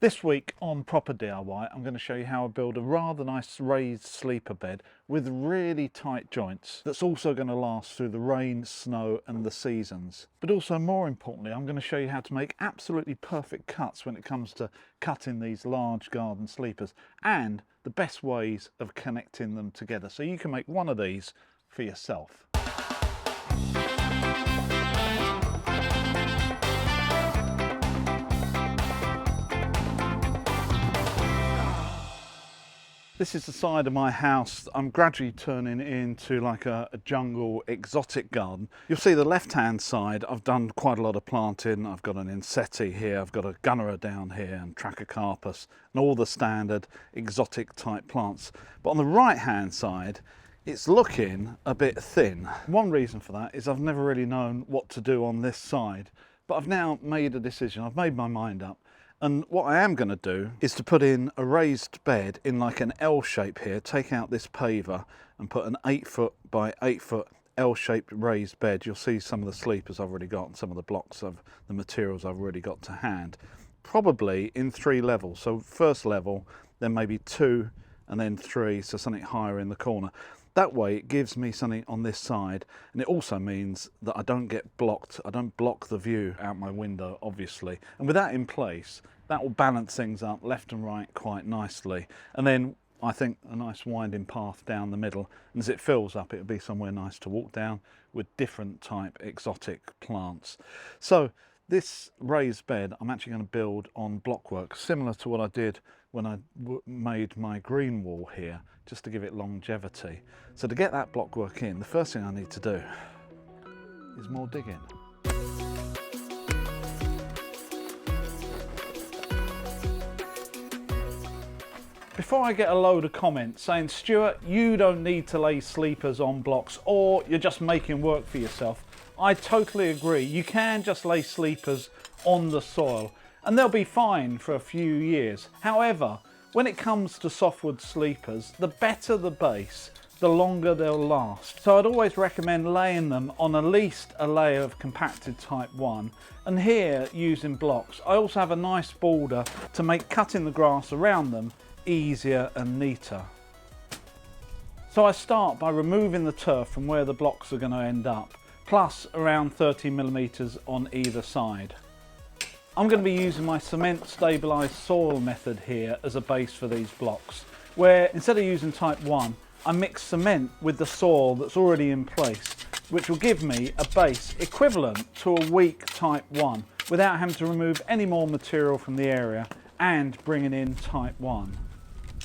This week on Proper DIY, I'm going to show you how I build a rather nice raised sleeper bed with really tight joints that's also going to last through the rain, snow and the seasons. But also more importantly, I'm going to show you how to make absolutely perfect cuts when it comes to cutting these large garden sleepers and the best ways of connecting them together so you can make one of these for yourself. This is the side of my house that I'm gradually turning into like a jungle exotic garden. You'll see the left hand side I've done quite a lot of planting. I've got an Insetti here, I've got a Gunnera down here and Trachycarpus and all the standard exotic type plants. But on the right hand side it's looking a bit thin. One reason for that is I've never really known what to do on this side, but I've now made a decision, I've made my mind up. And what I am going to do is to put in a raised bed in like an L shape here, take out this paver and put an 8 foot by 8 foot L-shaped raised bed. You'll see some of the sleepers I've already got and some of the blocks of the materials I've already got to hand. Probably in 3 levels. So first level, then maybe 2 and then 3, so something higher in the corner. That way it gives me something on this side, and it also means that I don't get blocked. I don't block the view out my window, obviously. And with that in place, that will balance things up left and right quite nicely. And then I think a nice winding path down the middle, and as it fills up, it'll be somewhere nice to walk down with different type exotic plants. So this raised bed I'm actually going to build on blockwork, similar to what I did when I made my green wall here, just to give it longevity. So to get that blockwork in, the first thing I need to do is more digging. Before I get a load of comments saying, Stuart, you don't need to lay sleepers on blocks or you're just making work for yourself, I totally agree. You can just lay sleepers on the soil and they'll be fine for a few years. However, when it comes to softwood sleepers, the better the base, the longer they'll last. So I'd always recommend laying them on at least a layer of compacted type 1. And here, using blocks, I also have a nice border to make cutting the grass around them easier and neater. So I start by removing the turf from where the blocks are going to end up, plus around 30mm on either side. I'm going to be using my cement stabilised soil method here as a base for these blocks, where instead of using type 1, I mix cement with the soil that's already in place, which will give me a base equivalent to a weak type 1 without having to remove any more material from the area and bringing in type 1.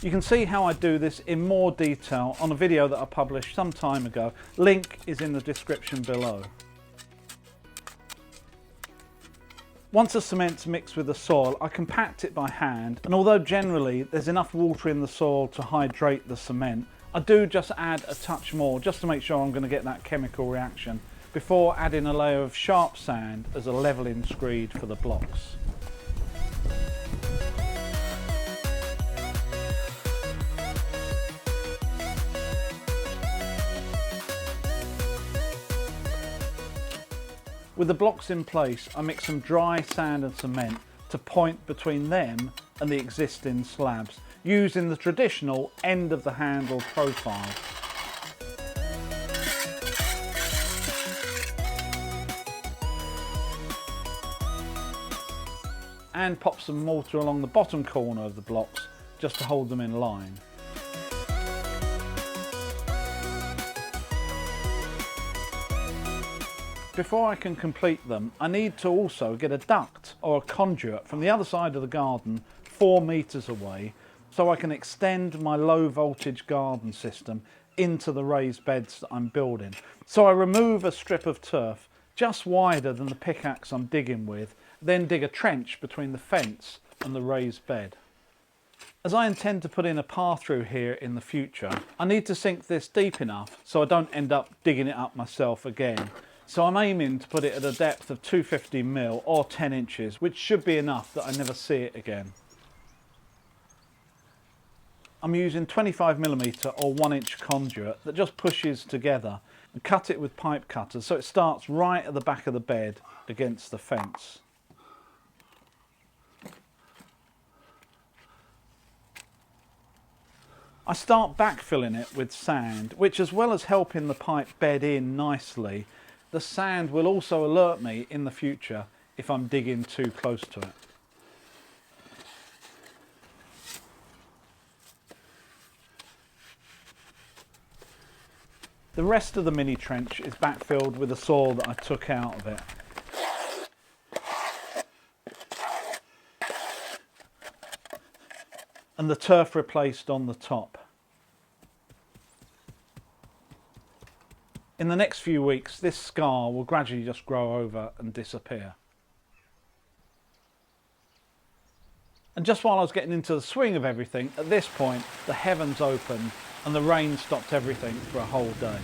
You can see how I do this in more detail on a video that I published some time ago. Link is in the description below. Once the cement's mixed with the soil, I compact it by hand, and although generally there's enough water in the soil to hydrate the cement, I do just add a touch more just to make sure I'm going to get that chemical reaction before adding a layer of sharp sand as a levelling screed for the blocks. With the blocks in place, I mix some dry sand and cement to point between them and the existing slabs, using the traditional end of the handle profile. And pop some mortar along the bottom corner of the blocks just to hold them in line. Before I can complete them, I need to also get a duct or a conduit from the other side of the garden 4 meters away so I can extend my low voltage garden system into the raised beds that I'm building. So I remove a strip of turf just wider than the pickaxe I'm digging with, then dig a trench between the fence and the raised bed. As I intend to put in a path through here in the future, I need to sink this deep enough so I don't end up digging it up myself again. So I'm aiming to put it at a depth of 250mm or 10 inches, which should be enough that I never see it again. I'm using 25mm or 1-inch conduit that just pushes together and cut it with pipe cutters so it starts right at the back of the bed against the fence. I start backfilling it with sand, which, as well as helping the pipe bed in nicely, the sand will also alert me in the future if I'm digging too close to it. The rest of the mini trench is backfilled with the soil that I took out of it. And the turf replaced on the top. In the next few weeks, this scar will gradually just grow over and disappear. And just while I was getting into the swing of everything, at this point, the heavens opened and the rain stopped everything for a whole day.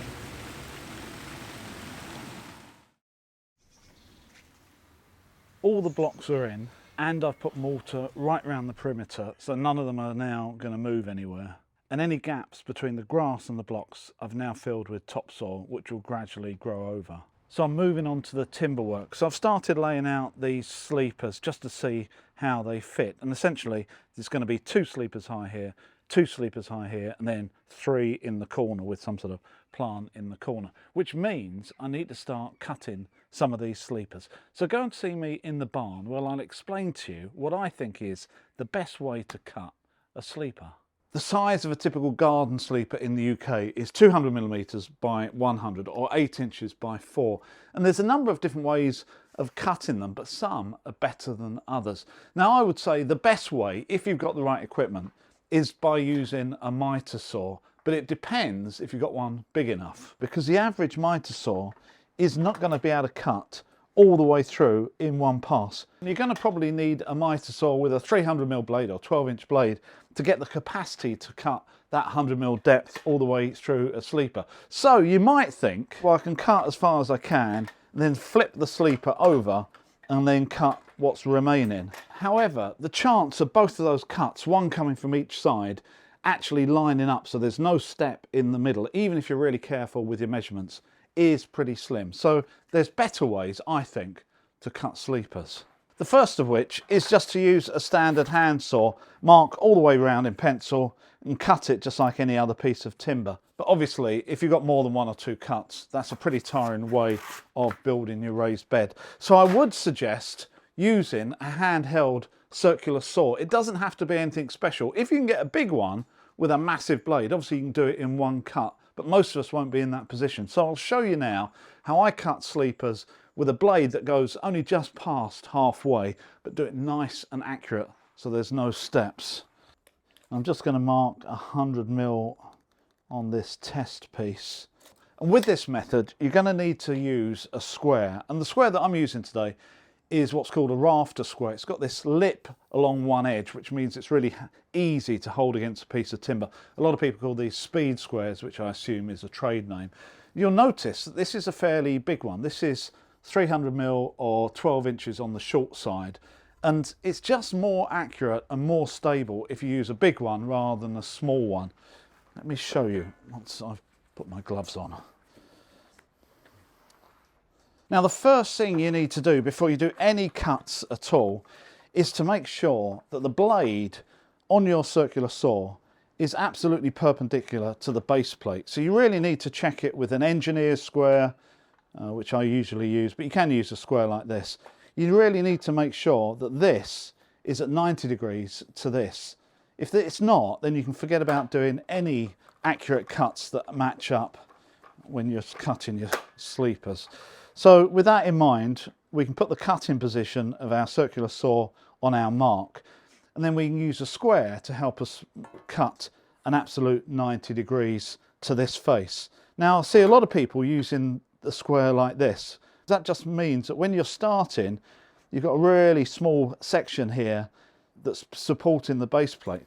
All the blocks are in, and I've put mortar right around the perimeter, so none of them are now going to move anywhere. And any gaps between the grass and the blocks I've now filled with topsoil, which will gradually grow over. So I'm moving on to the timber work. So I've started laying out these sleepers just to see how they fit. And essentially there's going to be 2 sleepers high here, 2 sleepers high here, and then 3 in the corner with some sort of plant in the corner, which means I need to start cutting some of these sleepers. So go and see me in the barn where I'll explain to you what I think is the best way to cut a sleeper. The size of a typical garden sleeper in the UK is 200mm by 100 or 8 inches by 4. And there's a number of different ways of cutting them, but some are better than others. Now I would say the best way, if you've got the right equipment, is by using a miter saw. But it depends if you've got one big enough, because the average miter saw is not going to be able to cut all the way through in one pass. You're going to probably need a miter saw with a 300mm blade or 12-inch blade to get the capacity to cut that 100mm depth all the way through a sleeper. So you might think, well, I can cut as far as I can, then flip the sleeper over and then cut what's remaining. However, the chance of both of those cuts, one coming from each side, actually lining up so there's no step in the middle, even if you're really careful with your measurements, is pretty slim. So there's better ways, I think, to cut sleepers. The first of which is just to use a standard hand saw, mark all the way around in pencil and cut it just like any other piece of timber. But obviously, if you've got more than 1 or 2 cuts, that's a pretty tiring way of building your raised bed. So I would suggest using a handheld circular saw. It doesn't have to be anything special. If you can get a big one with a massive blade, obviously you can do it in one cut, but most of us won't be in that position. So I'll show you now how I cut sleepers with a blade that goes only just past halfway, but do it nice and accurate so there's no steps. I'm just going to mark 100mm on this test piece. And with this method, you're going to need to use a square. And the square that I'm using today is what's called a rafter square. It's got this lip along one edge, which means it's really easy to hold against a piece of timber. A lot of people call these speed squares, which I assume is a trade name. You'll notice that this is a fairly big one. This is 300mm or 12 inches on the short side. And it's just more accurate and more stable if you use a big one rather than a small one. Let me show you once I've put my gloves on. Now the first thing you need to do before you do any cuts at all is to make sure that the blade on your circular saw is absolutely perpendicular to the base plate. So you really need to check it with an engineer's square, which I usually use, but you can use a square like this. You really need to make sure that this is at 90 degrees to this. If it's not, then you can forget about doing any accurate cuts that match up when you're cutting your sleepers. So with that in mind, we can put the cutting position of our circular saw on our mark, and then we can use a square to help us cut an absolute 90 degrees to this face. Now I see a lot of people using the square like this. That just means that when you're starting, you've got a really small section here that's supporting the base plate.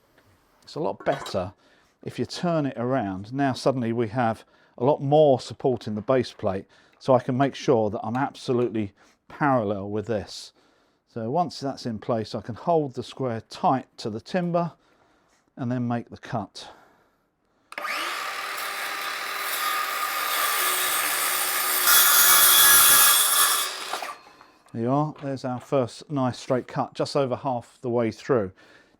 It's a lot better if you turn it around. Now suddenly we have a lot more supporting the base plate, so I can make sure that I'm absolutely parallel with this. So once that's in place, I can hold the square tight to the timber and then make the cut. There you are, there's our first nice straight cut, just over half the way through.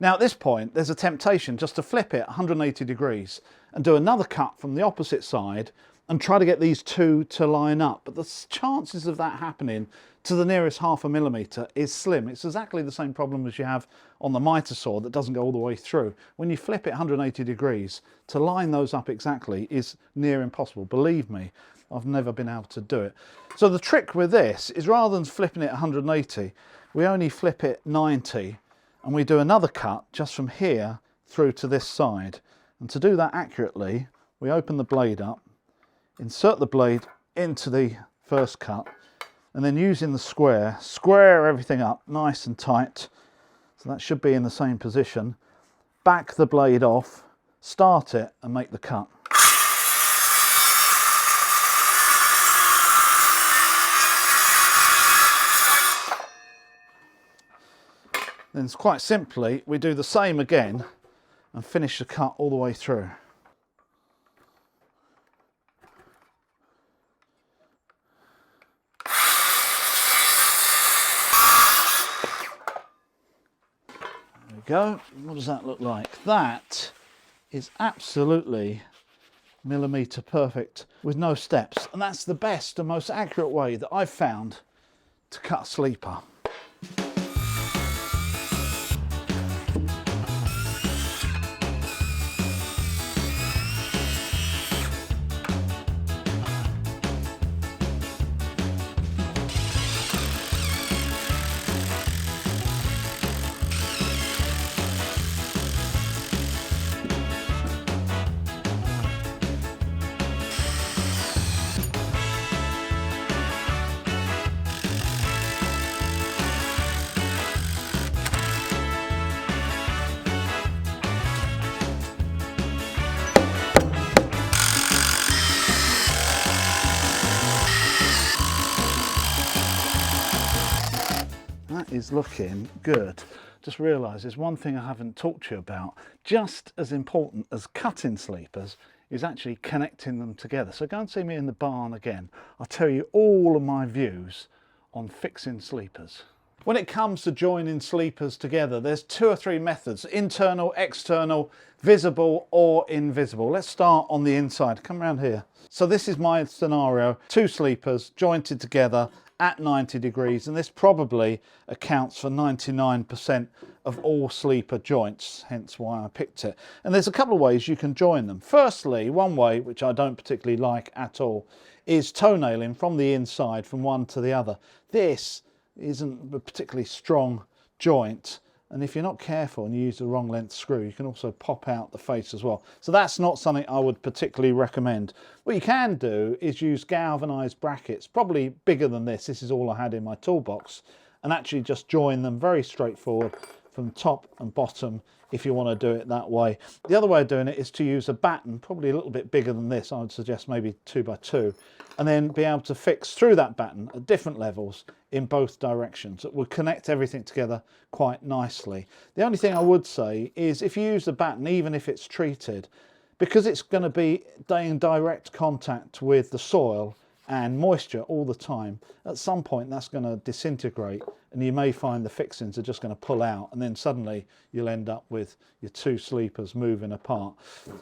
Now at this point, there's a temptation just to flip it 180 degrees and do another cut from the opposite side and try to get these two to line up. But the chances of that happening to the nearest 0.5 millimetre is slim. It's exactly the same problem as you have on the mitre saw that doesn't go all the way through. When you flip it 180 degrees, to line those up exactly is near impossible. Believe me, I've never been able to do it. So the trick with this is rather than flipping it 180, we only flip it 90 and we do another cut just from here through to this side. And to do that accurately, we open the blade up, insert the blade into the first cut, and then using the square everything up nice and tight. So that should be in the same position. Back the blade off, start it and make the cut. Then quite simply, we do the same again and finish the cut all the way through. There we go. What does that look like? That is absolutely millimetre perfect with no steps. And that's the best and most accurate way that I've found to cut a sleeper. That is looking good. Just realised there's one thing I haven't talked to you about. Just as important as cutting sleepers is actually connecting them together. So go and see me in the barn again. I'll tell you all of my views on fixing sleepers. When it comes to joining sleepers together, there's 2 or 3 methods: internal, external, visible or invisible. Let's start on the inside. Come around here. So this is my scenario: 2 sleepers jointed together at 90 degrees, and this probably accounts for 99% of all sleeper joints, hence why I picked it. And there's a couple of ways you can join them. Firstly, one way, which I don't particularly like at all, is toenailing from the inside from one to the other. This isn't a particularly strong joint, and if you're not careful and you use the wrong length screw, you can also pop out the face as well. So that's not something I would particularly recommend. What you can do is use galvanized brackets, probably bigger than this. This is all I had in my toolbox, and actually just join them very straightforward from top and bottom if you want to do it that way. The other way of doing it is to use a batten, probably a little bit bigger than this. I would suggest maybe 2 by 2, and then be able to fix through that batten at different levels in both directions. It will connect everything together quite nicely. The only thing I would say is if you use the batten, even if it's treated, because it's going to be in direct contact with the soil and moisture all the time, at some point that's going to disintegrate and you may find the fixings are just going to pull out, and then suddenly you'll end up with your 2 sleepers moving apart.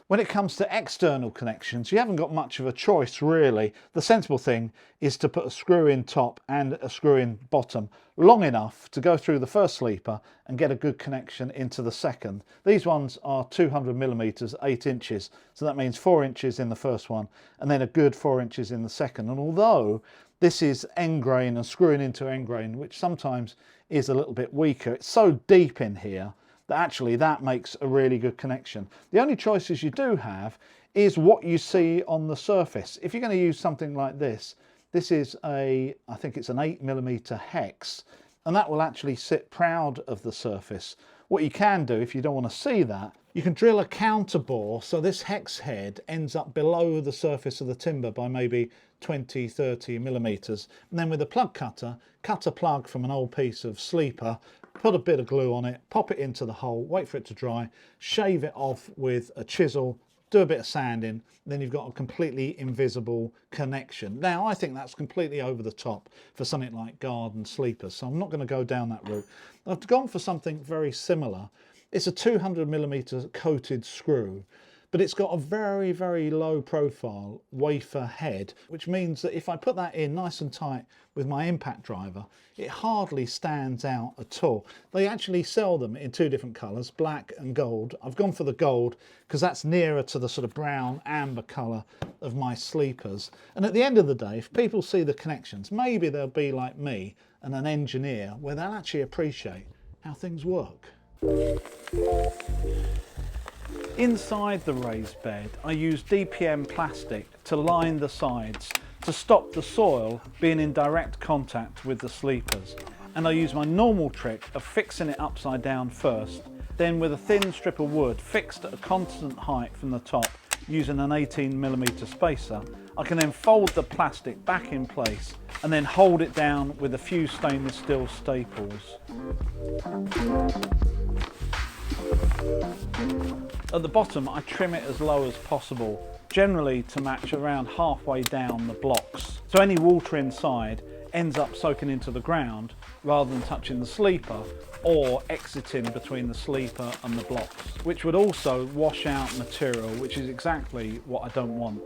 When it comes to external connections, you haven't got much of a choice really. The sensible thing is to put a screw in top and a screw in bottom long enough to go through the first sleeper and get a good connection into the second. These ones are 200 millimeters, 8 inches, so that means 4 inches in the first one and then a good 4 inches in the second. And although this is end grain and screwing into end grain, which sometimes is a little bit weaker, it's so deep in here that actually that makes a really good connection. The only choices you do have is what you see on the surface. If you're going to use something like this, this is I think it's an 8 millimeter hex, and that will actually sit proud of the surface. What you can do, if you don't want to see that, you can drill a counter bore so this hex head ends up below the surface of the timber by maybe 20-30 millimeters, and then with a plug cutter, cut a plug from an old piece of sleeper, put a bit of glue on it, pop it into the hole, wait for it to dry, shave it off with a chisel, do a bit of sanding, then you've got a completely invisible connection. Now I think that's completely over the top for something like garden sleepers, so I'm not going to go down that route. I've gone for something very similar, It's a 200mm coated screw, but it's got a very, very low profile wafer head, which means that if I put that in nice and tight with my impact driver, it hardly stands out at all. They actually sell them in two different colours, black and gold. I've gone for the gold because that's nearer to the sort of brown amber colour of my sleepers. And at the end of the day, if people see the connections, maybe they'll be like me and an engineer where they'll actually appreciate how things work. Inside the raised bed, I use DPM plastic to line the sides to stop the soil being in direct contact with the sleepers. And I use my normal trick of fixing it upside down first, then with a thin strip of wood fixed at a constant height from the top using an 18mm spacer, I can then fold the plastic back in place and then hold it down with a few stainless steel staples. At the bottom, I trim it as low as possible, generally to match around halfway down the blocks. So any water inside ends up soaking into the ground rather than touching the sleeper or exiting between the sleeper and the blocks, which would also wash out material, which is exactly what I don't want.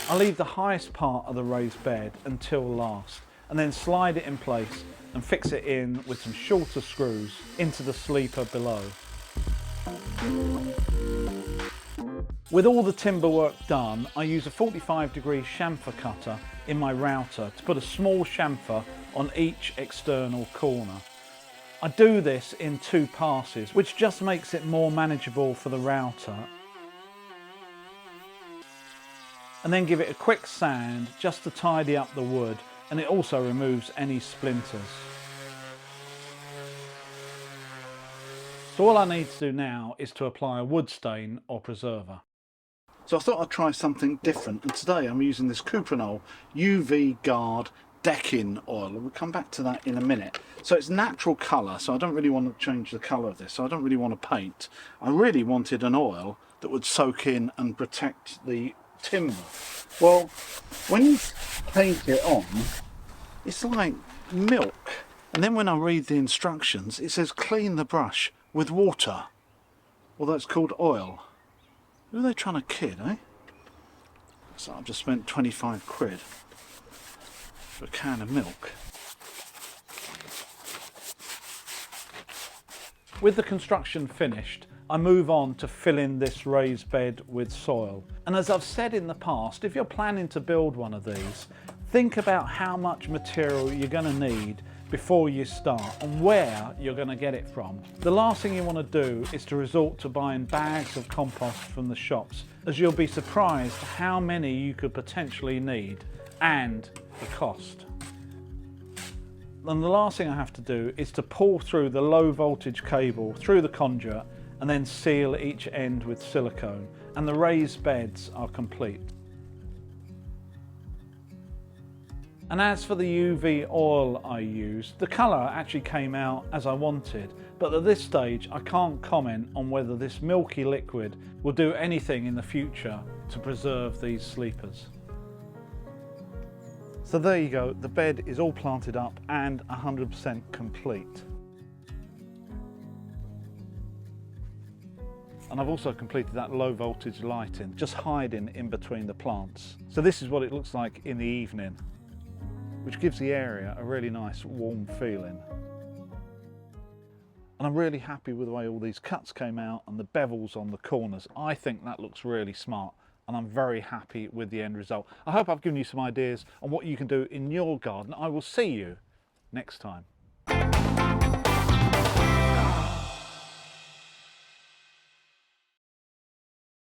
I leave the highest part of the raised bed until last and then slide it in place and fix it in with some shorter screws into the sleeper below. With all the timber work done, I use a 45-degree chamfer cutter in my router to put a small chamfer on each external corner. I do this in 2 passes, which just makes it more manageable for the router. And then give it a quick sand just to tidy up the wood, and it also removes any splinters. So all I need to do now is to apply a wood stain or preserver. So I thought I'd try something different, and today I'm using this Cuprinol UV Guard decking oil, and we'll come back to that in a minute. So it's natural colour, so I don't really want to change the colour of this, so I don't really want to paint. I really wanted an oil that would soak in and protect the timber. Well, when you paint it on, it's like milk. And then when I read the instructions, it says clean the brush with water. Well, that's called oil. Who are they trying to kid, eh? So I've just spent 25 quid for a can of milk. With the construction finished, I move on to fill in this raised bed with soil. And as I've said in the past, if you're planning to build one of these, think about how much material you're going to need before you start and where you're going to get it from. The last thing you want to do is to resort to buying bags of compost from the shops, as you'll be surprised how many you could potentially need and the cost. And the last thing I have to do is to pull through the low voltage cable through the conduit and then seal each end with silicone, and the raised beds are complete. And as for the UV oil I used, the colour actually came out as I wanted, but at this stage I can't comment on whether this milky liquid will do anything in the future to preserve these sleepers. So there you go, the bed is all planted up and 100% complete. And I've also completed that low voltage lighting, just hiding in between the plants. So this is what it looks like in the evening, which gives the area a really nice warm feeling. And I'm really happy with the way all these cuts came out and the bevels on the corners. I think that looks really smart, and I'm very happy with the end result. I hope I've given you some ideas on what you can do in your garden. I will see you next time.